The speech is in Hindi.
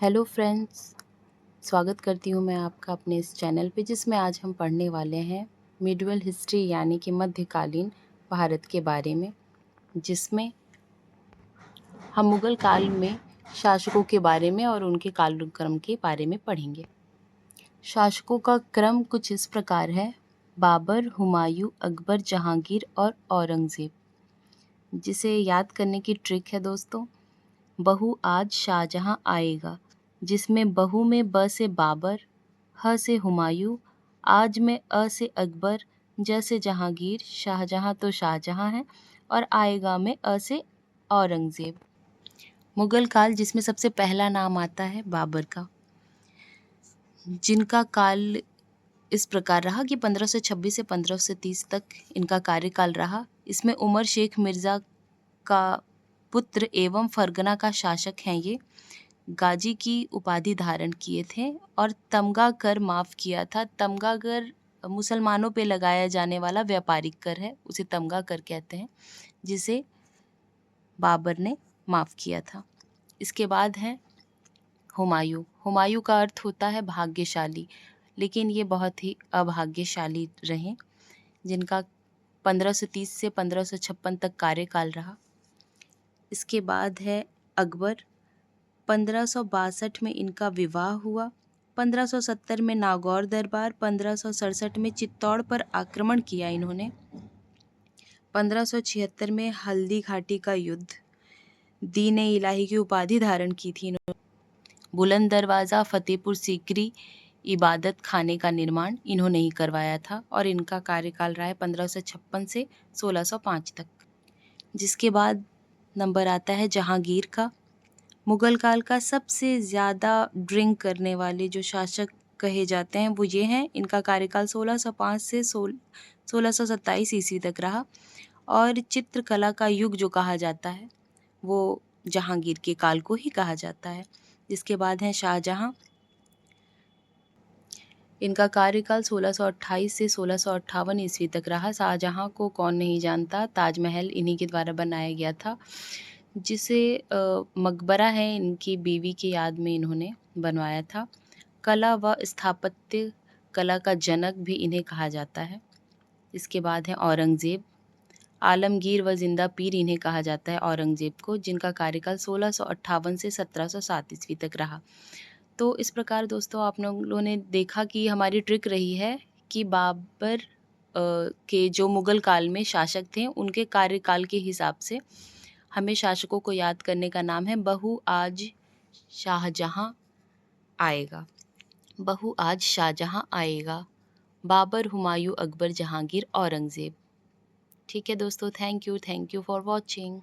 हेलो फ्रेंड्स, स्वागत करती हूँ मैं आपका अपने इस चैनल पे जिसमें आज हम पढ़ने वाले हैं मिडीवल हिस्ट्री यानी कि मध्यकालीन भारत के बारे में, जिसमें हम मुग़ल काल में शासकों के बारे में और उनके कालक्रम के बारे में पढ़ेंगे। शासकों का क्रम कुछ इस प्रकार है: बाबर, हुमायूं, अकबर, जहांगीर और औरंगज़ेब। जिसे याद करने की ट्रिक है दोस्तों, बहू आज शाहजहां आएगा, जिसमें बहू में ब से बाबर, ह से हुमायूं, आज में अ से अकबर, ज से जहांगीर, शाहजहां तो शाहजहां है, और आएगा में अ से औरंगज़ेब। मुग़ल काल, जिसमें सबसे पहला नाम आता है बाबर का, जिनका काल इस प्रकार रहा कि 1526 से 1530 तक इनका कार्यकाल रहा। इसमें उमर शेख मिर्ज़ा का पुत्र एवं फरगना का शासक हैं ये। गाजी की उपाधि धारण किए थे और तमगा कर माफ़ किया था। तमगा कर मुसलमानों पे लगाया जाने वाला व्यापारिक कर है, उसे तमगा कर कहते हैं, जिसे बाबर ने माफ़ किया था। इसके बाद है हुमायूं। हुमायूं का अर्थ होता है भाग्यशाली, लेकिन ये बहुत ही अभाग्यशाली रहे, जिनका 1530 से 1556 तक कार्यकाल रहा। इसके बाद है अकबर। 1562 में इनका विवाह हुआ। 1570 में नागौर दरबार, 1567 में चित्तौड़ पर आक्रमण किया इन्होंने। 1576 में हल्दी घाटी का युद्ध, दीन-ए इलाही की उपाधि धारण की थी इन्होंने। बुलंद दरवाज़ा, फतेहपुर सीकरी इबादत खाने का निर्माण इन्होंने ही करवाया था और इनका कार्यकाल रहा है 1556 से 1605 तक। जिसके बाद नंबर आता है जहांगीर का। मुग़ल काल का सबसे ज़्यादा ड्रिंक करने वाले जो शासक कहे जाते हैं वो ये हैं। इनका कार्यकाल 1605 से 1627 ईस्वी तक रहा और चित्रकला का युग जो कहा जाता है वो जहांगीर के काल को ही कहा जाता है। जिसके बाद हैं शाहजहां। इनका कार्यकाल 1628 से 1658 ईस्वी तक रहा। शाहजहां को कौन नहीं जानता, ताजमहल इन्हीं के द्वारा बनाया गया था, जिसे मकबरा है इनकी बीवी की याद में इन्होंने बनवाया था। कला व स्थापत्य कला का जनक भी इन्हें कहा जाता है। इसके बाद है औरंगज़ेब। आलमगीर व जिंदा पीर इन्हें कहा जाता है औरंगज़ेब को, जिनका कार्यकाल 1658 से 1707 ईस्वी तक रहा। तो इस प्रकार दोस्तों आप लोगों ने देखा कि हमारी ट्रिक रही है कि बाबर के जो मुग़ल काल में शासक थे उनके कार्यकाल के हिसाब से हमें शासकों को याद करने का नाम है बहू आज शाहजहां आएगा। बहू आज शाहजहां आएगा। बाबर, हुमायूं, अकबर, जहांगीर, औरंगज़ेब। ठीक है दोस्तों, थैंक यू फॉर वॉचिंग।